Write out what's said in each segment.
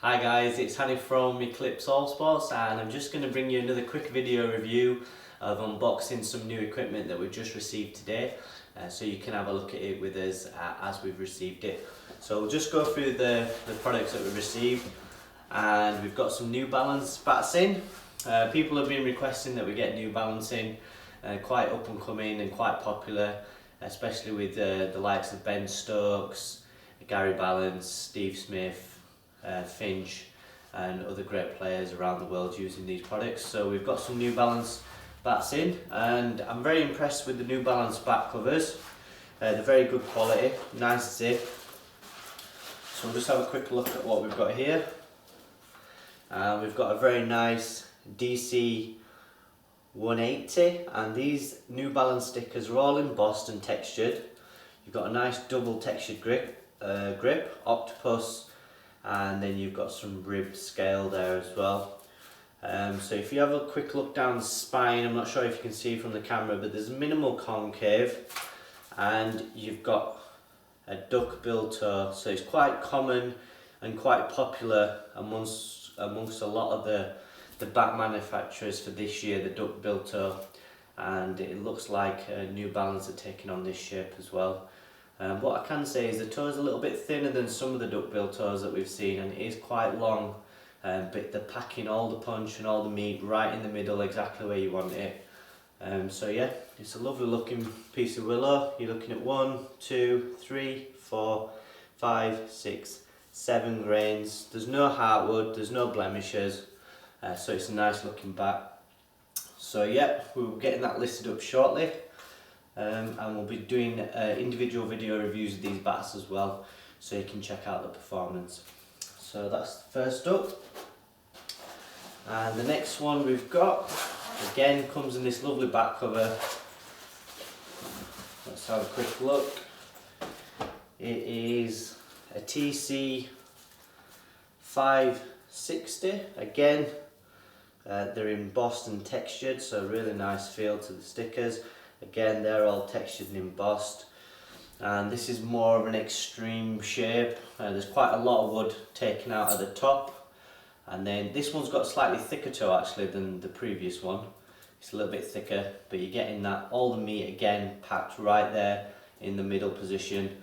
Hi guys, it's Hanny from Eclipse All Sports, and I'm just going to bring you another quick video review of unboxing some new equipment that we've just received today, so you can have a look at it with us as we've received it. So we'll just go through the products that we've received, and we've got some New Balance bats in. People have been requesting that we get New Balance in, quite up and coming and quite popular, especially with the likes of Ben Stokes, Gary Balance, Steve Smith, Finch and other great players around the world using these products. So we've got some New Balance bats in, and I'm very impressed with the New Balance bat covers. They're very good quality, nice zip. So we'll just have a quick look at what we've got here. We've got a very nice DC580, and these New Balance stickers are all embossed and textured. You've got a nice double textured grip, octopus, and then you've got some rib scale there as well. So if you have a quick look down the spine, I'm not sure if you can see from the camera, but there's minimal concave, and you've got a duck bill toe. So it's quite common and quite popular amongst a lot of the bat manufacturers for this year, the duck bill toe, and it looks like New Balance are taking on this shape as well. What I can say is the toe is a little bit thinner than some of the duckbill toes that we've seen, and it is quite long, but they're packing all the punch and all the meat right in the middle, exactly where you want it. So yeah, it's a lovely looking piece of willow. You're looking at 1, 2, 3, 4, 5, 6, 7 grains. There's no heartwood, there's no blemishes, so it's a nice looking bat. So yeah, we're getting that listed up shortly. And we'll be doing individual video reviews of these bats as well, so you can check out the performance. So that's the first up, and the next one we've got again comes in this lovely bat cover. Let's have a quick look. It is a TC560 again. They're embossed and textured, so really nice feel to the stickers. Again, they're all textured and embossed, and this is more of an extreme shape. There's quite a lot of wood taken out at the top, and then this one's got a slightly thicker toe actually than the previous one. It's a little bit thicker, but you're getting that all the meat again packed right there in the middle position.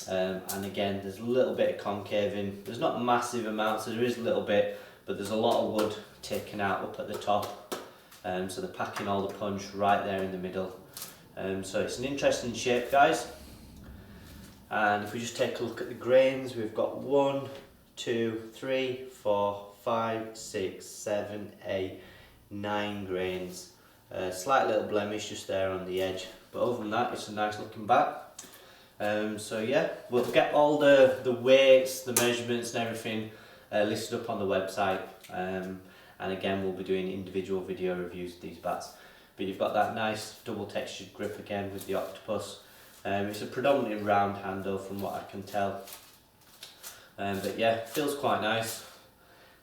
And again, there's a little bit of concaving. There's not massive amounts, there is a little bit, but there's a lot of wood taken out up at the top. So they're packing all the punch right there in the middle. So it's an interesting shape, guys. And if we just take a look at the grains, we've got 1, 2, 3, 4, 5, 6, 7, 8, 9 grains. Slight little blemish just there on the edge, but other than that, it's a nice looking bat. So yeah, we'll get all the weights, the measurements and everything listed up on the website. And again, we'll be doing individual video reviews of these bats. But you've got that nice double textured grip again with the octopus. It's a predominantly round handle from what I can tell. But yeah, feels quite nice.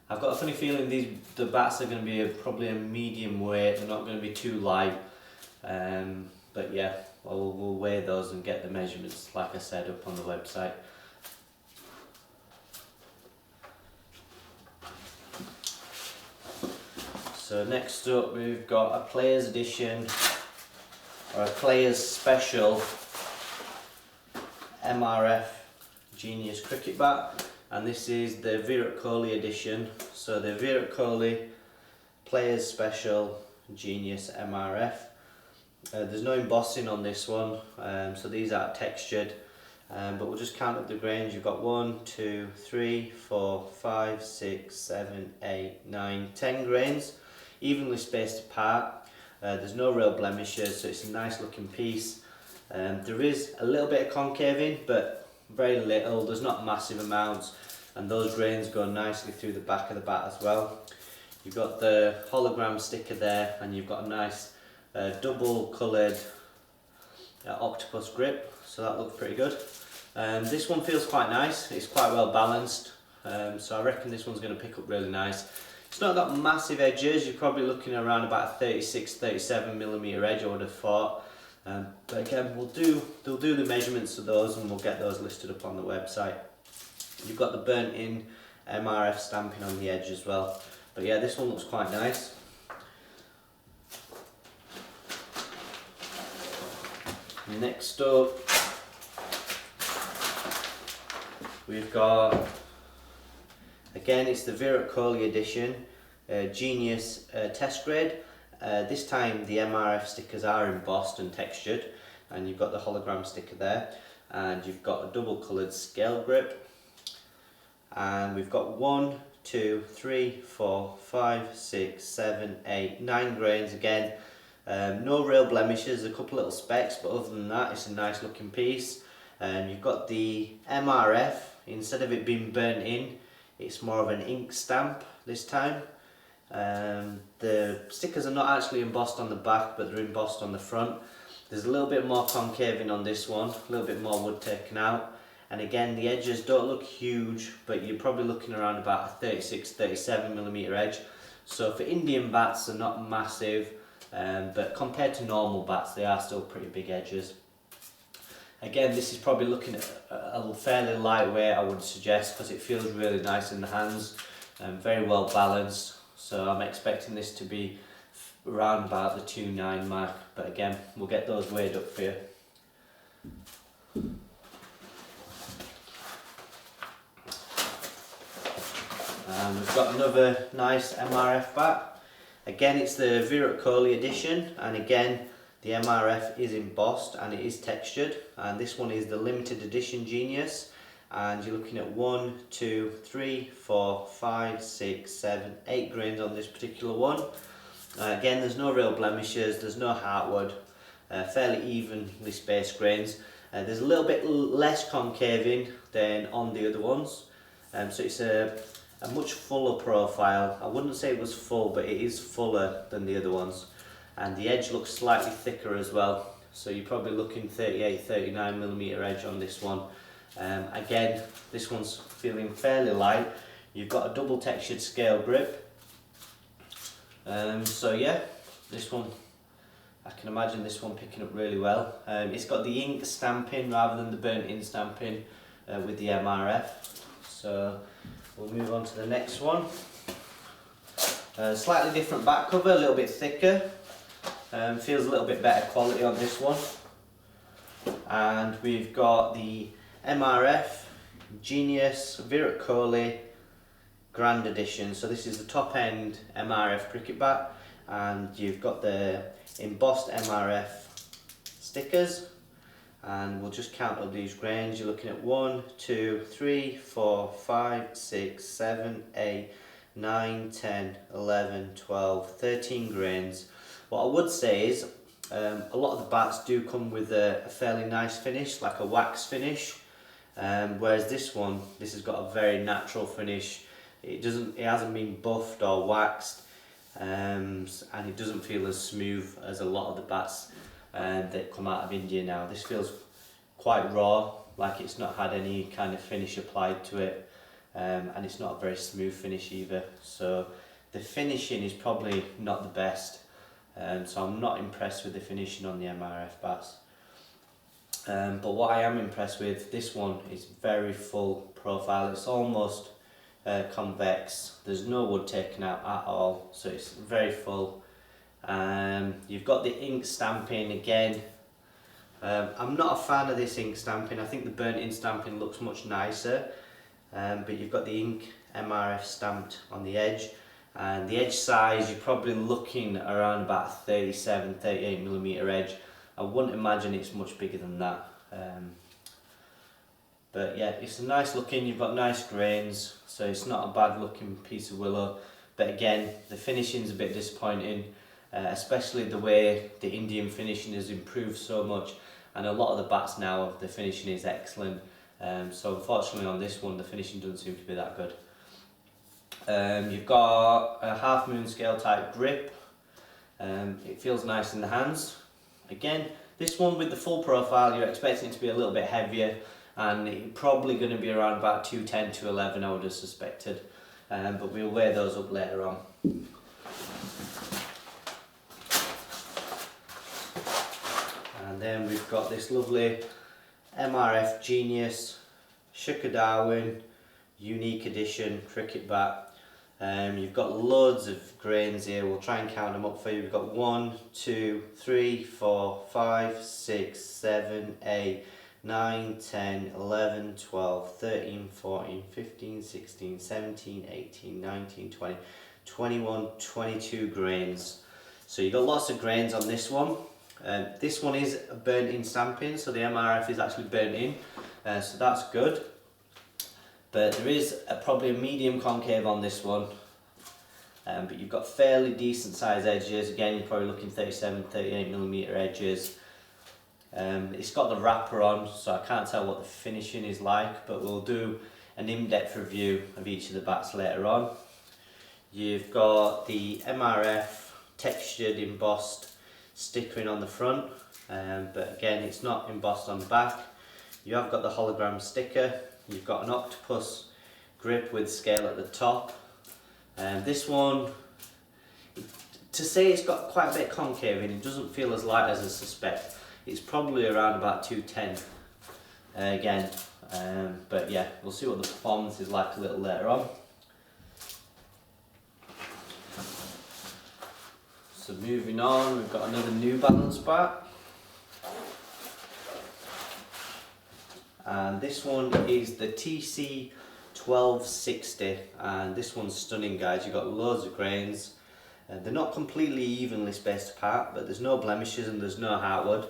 I've got a funny feeling the bats are going to be probably a medium weight. They're not going to be too light. But yeah, we'll weigh those and get the measurements, like I said, up on the website. So next up we've got a Players Edition, or a Players Special MRF Genius Cricket Bat, and this is the Virat Kohli Edition. So the Virat Kohli Players Special Genius MRF. There's no embossing on this one, so these are textured, but we'll just count up the grains. You've got 1, 2, 3, 4, 5, 6, 7, 8, 9, 10 grains. Evenly spaced apart. There's no real blemishes, so it's a nice looking piece. There is a little bit of concaving, but very little. There's not massive amounts, and those grains go nicely through the back of the bat as well. You've got the hologram sticker there, and you've got a nice double coloured octopus grip, so that looks pretty good. This one feels quite nice. It's quite well balanced, so I reckon this one's going to pick up really nice. It's not got massive edges. You're probably looking around about a 36-37mm edge, I would have thought. But again, they'll do the measurements of those, and we'll get those listed up on the website. You've got the burnt in MRF stamping on the edge as well. But yeah, this one looks quite nice. Next up, we've got, again, it's the Virat Kohli Edition Genius test grade. This time the MRF stickers are embossed and textured, and you've got the hologram sticker there, and you've got a double coloured scale grip, and we've got 1, 2, 3, 4, 5, 6, 7, 8, 9 grains again. No real blemishes, a couple little specks, but other than that it's a nice looking piece. You've got the MRF, instead of it being burnt in, it's more of an ink stamp this time. The stickers are not actually embossed on the back, but they're embossed on the front. There's a little bit more concaving on this one, a little bit more wood taken out, and again the edges don't look huge, but you're probably looking around about a 36-37mm edge. So for Indian bats they're not massive, but compared to normal bats they are still pretty big edges. Again, this is probably looking at a fairly lightweight, I would suggest, because it feels really nice in the hands and very well balanced. So I'm expecting this to be around about the 2.9 mark, but again, we'll get those weighed up for you. And we've got another nice MRF bat. Again, it's the Virat Kohli Edition, and again the MRF is embossed and it is textured, and this one is the limited edition Genius, and you're looking at 1, 2, 3, 4, 5, 6, 7, 8 grains on this particular one. Again, there's no real blemishes, there's no heartwood, fairly evenly spaced grains. There's a little bit less concaving than on the other ones, so it's a much fuller profile. I wouldn't say it was full, but it is fuller than the other ones, and the edge looks slightly thicker as well, so you're probably looking 38-39mm edge on this one. Again, this one's feeling fairly light. You've got a double textured scale grip. So yeah, this one, I can imagine this one picking up really well. It's got the ink stamping rather than the burnt in stamping with the MRF. So we'll move on to the next one. Slightly different back cover, a little bit thicker. Feels a little bit better quality on this one. And we've got the MRF Genius Virat Kohli Grand Addition. So this is the top end MRF cricket bat, and you've got the embossed MRF stickers, and we'll just count up these grains. You're looking at 1, 2, 3, 4, 5, 6, 7, 8, 9, 10, 11, 12, 13 grains. What I would say is a lot of the bats do come with a fairly nice finish, like a wax finish, whereas this has got a very natural finish. It hasn't been buffed or waxed, and it doesn't feel as smooth as a lot of the bats that come out of India now. This feels quite raw, like it's not had any kind of finish applied to it, and it's not a very smooth finish either. So the finishing is probably not the best, so I'm not impressed with the finishing on the MRF bats. But what I am impressed with, this one is very full profile. It's almost convex. There's no wood taken out at all, so it's very full. You've got the ink stamping again. I'm not a fan of this ink stamping. I think the burnt in stamping looks much nicer, but you've got the ink MRF stamped on the edge, and the edge size you're probably looking around about 37-38mm edge. I wouldn't imagine it's much bigger than that. But yeah, it's a nice looking, you've got nice grains, so it's not a bad looking piece of willow. But again, the finishing's a bit disappointing, especially the way the Indian finishing has improved so much, and a lot of the bats now, the finishing is excellent. So unfortunately on this one, the finishing doesn't seem to be that good. You've got a half moon scale type grip. It feels nice in the hands. Again, this one with the full profile, you're expecting it to be a little bit heavier, and it's probably going to be around about 210 to 11, I would have suspected, but we'll weigh those up later on. And then we've got this lovely MRF Genius Darwin unique edition cricket bat. You've got loads of grains here. We'll try and count them up for you. We've got 1, 2, 3, 4, 5, 6, 7, 8, 9, 10, 11, 12, 13, 14, 15, 16, 17, 18, 19, 20, 21, 22 grains. So you've got lots of grains on this one. This one is burnt in stamping, so the MRF is actually burnt in, so that's good. But there is probably a medium concave on this one, but you've got fairly decent size edges. Again, you're probably looking 37-38mm edges. It's got the wrapper on, so I can't tell what the finishing is like, but we'll do an in-depth review of each of the bats later on. You've got the MRF textured embossed stickering on the front, but again it's not embossed on the back. You have got the hologram sticker. You've got an octopus grip with scale at the top. This one, to say it's got quite a bit concave and it doesn't feel as light as I suspect. It's probably around about 210 again, but yeah, we'll see what the performance is like a little later on. So moving on, we've got another New Balance bat. And this one is the TC1260, and this one's stunning, guys. You've got loads of grains. They're not completely evenly spaced apart, but there's no blemishes and there's no heartwood.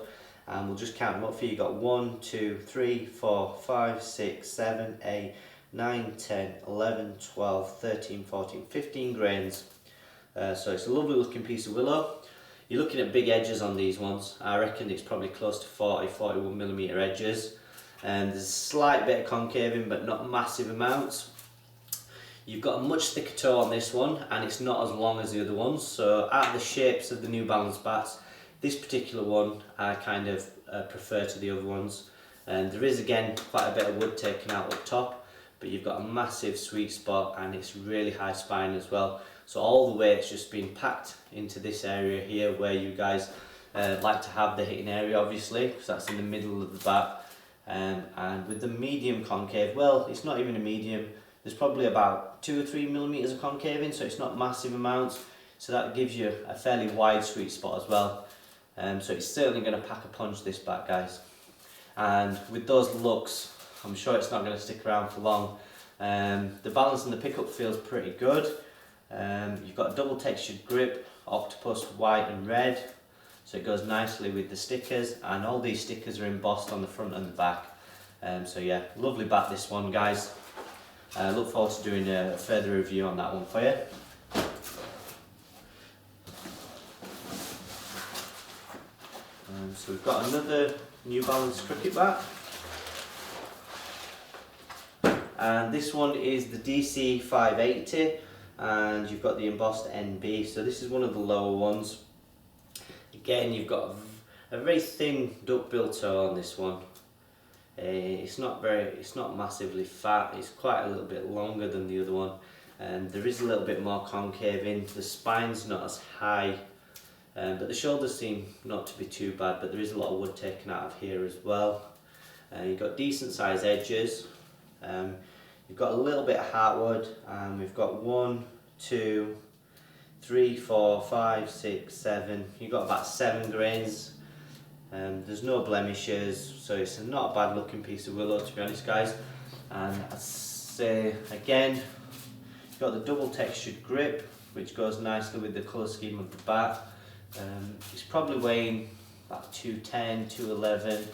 And we'll just count them up for you. You've got 1, 2, 3, 4, 5, 6, 7, 8, 9, 10, 11, 12, 13, 14, 15 grains. So it's a lovely looking piece of willow. You're looking at big edges on these ones. I reckon it's probably close to 40-41mm edges. And there's a slight bit of concaving, but not massive amounts. You've got a much thicker toe on this one, and it's not as long as the other ones. So out of the shapes of the New Balance bats, this particular one I kind of prefer to the other ones. And there is again quite a bit of wood taken out up top, but you've got a massive sweet spot and it's really high spine as well. So all the weight's just been packed into this area here where you guys like to have the hitting area, obviously, because that's in the middle of the bat. And with the medium concave, well, it's not even a medium. There's probably about 2 or 3mm of concaving, so it's not massive amounts. So that gives you a fairly wide sweet spot as well. So it's certainly going to pack a punch, this bat, guys. And with those looks, I'm sure it's not going to stick around for long. The balance and the pickup feels pretty good. You've got a double textured grip, octopus white and red, so it goes nicely with the stickers, and all these stickers are embossed on the front and the back. So yeah, lovely bat, this one, guys. Look forward to doing a further review on that one for you. So we've got another New Balance cricket bat, and this one is the DC580, and you've got the embossed NB, so this is one of the lower ones. Again, you've got a very thin duckbill toe on this one. It's not massively fat. It's quite a little bit longer than the other one, and there is a little bit more concave in. The spine's not as high, but the shoulders seem not to be too bad. But there is a lot of wood taken out of here as well. You've got decent size edges. You've got a little bit of heartwood, and we've got 1, 2, 3, 4, 5, 6, 7. You've got about 7 grains. There's no blemishes, so it's not a bad looking piece of willow, to be honest, guys. And I'd say again, you've got the double textured grip, which goes nicely with the colour scheme of the bat. It's probably weighing about 210, 211.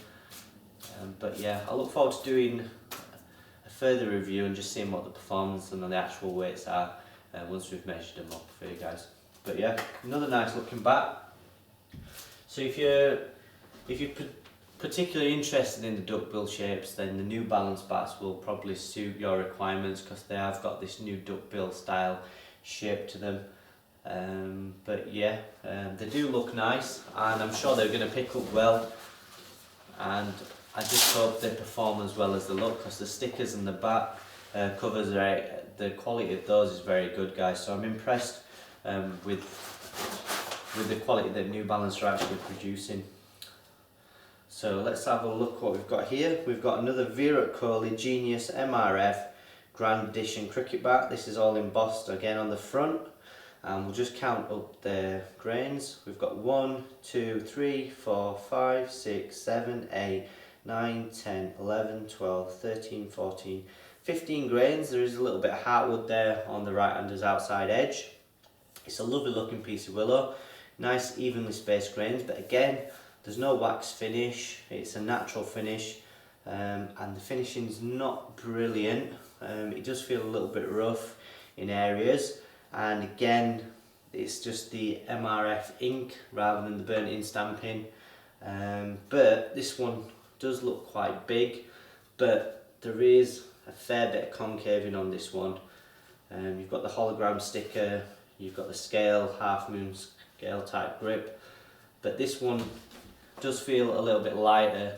But yeah, I look forward to doing a further review and just seeing what the performance and the actual weights are once we've measured them up for you guys. But yeah, another nice looking bat. So if you're particularly interested in the duckbill shapes, then the New Balance bats will probably suit your requirements, because they have got this new duckbill style shape to them. But yeah, they do look nice, and I'm sure they're going to pick up well, and I just hope they perform as well as they look, because the stickers and the bat covers, the quality of those is very good, guys. So I'm impressed with the quality that New Balance are actually producing. So let's have a look what we've got here. We've got another Virat Kohli Genius MRF Grand Addition cricket bat. This is all embossed again on the front. And we'll just count up the grains. We've got 1, 2, 3, 4, 5, 6, 7, 8, 9, 10, 11, 12, 13, 14, 15 grains. There is a little bit of heartwood there on the right hander's outside edge. It's a lovely looking piece of willow. Nice evenly spaced grains, but again, there's no wax finish. It's a natural finish, and the finishing's not brilliant. It does feel a little bit rough in areas. And again, it's just the MRF ink rather than the burnt in stamping. But this one does look quite big, but there is a fair bit of concaving on this one. You've got the hologram sticker, you've got the scale, half moon scale type grip, but this one does feel a little bit lighter,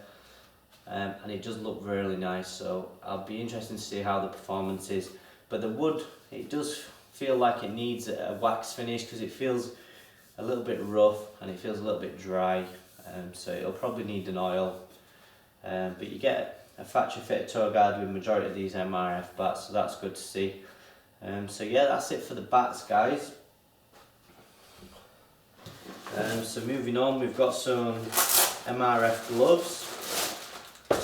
and it does look really nice, so I'll be interested to see how the performance is. But the wood, it does feel like it needs a wax finish because it feels a little bit rough and it feels a little bit dry, so it'll probably need an oil, but you get a factory fit toe guard with majority of these MRF bats, so that's good to see. So yeah, that's it for the bats, guys. So moving on, we've got some MRF gloves.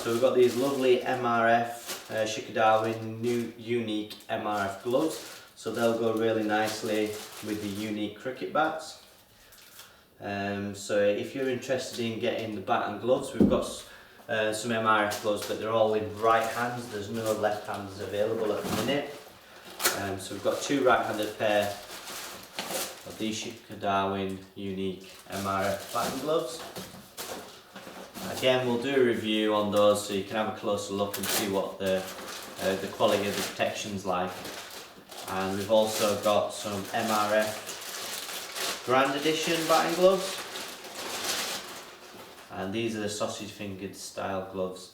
So we've got these lovely MRF Darwin new unique MRF gloves. So they'll go really nicely with the unique cricket bats. So if you're interested in getting the bat and gloves, we've got some MRF gloves, but they're all in right hands. There's no left hands available at the minute. So we've got 2 right-handed pair of these Darwin unique MRF bat and gloves. Again, we'll do a review on those so you can have a closer look and see what the quality of the protection's like. And we've also got some MRF Grand Addition batting gloves, and these are the sausage fingered style gloves,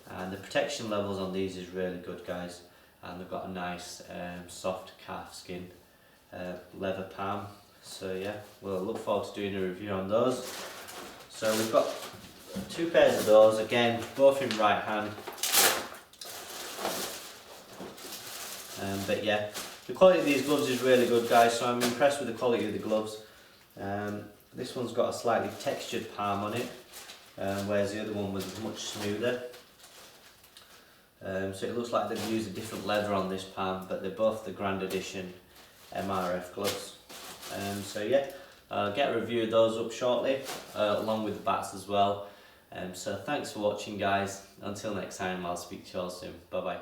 and the protection levels on these is really good, guys, and they've got a nice soft calf skin leather palm. So yeah, we'll look forward to doing a review on those. So we've got 2 pairs of those, again both in right hand, but yeah, the quality of these gloves is really good, guys, so I'm impressed with the quality of the gloves. This one's got a slightly textured palm on it, whereas the other one was much smoother. So it looks like they've used a different leather on this palm, but they're both the Grand Addition MRF gloves. So yeah, I'll get a review of those up shortly, along with the bats as well. So thanks for watching, guys. Until next time, I'll speak to you all soon. Bye bye.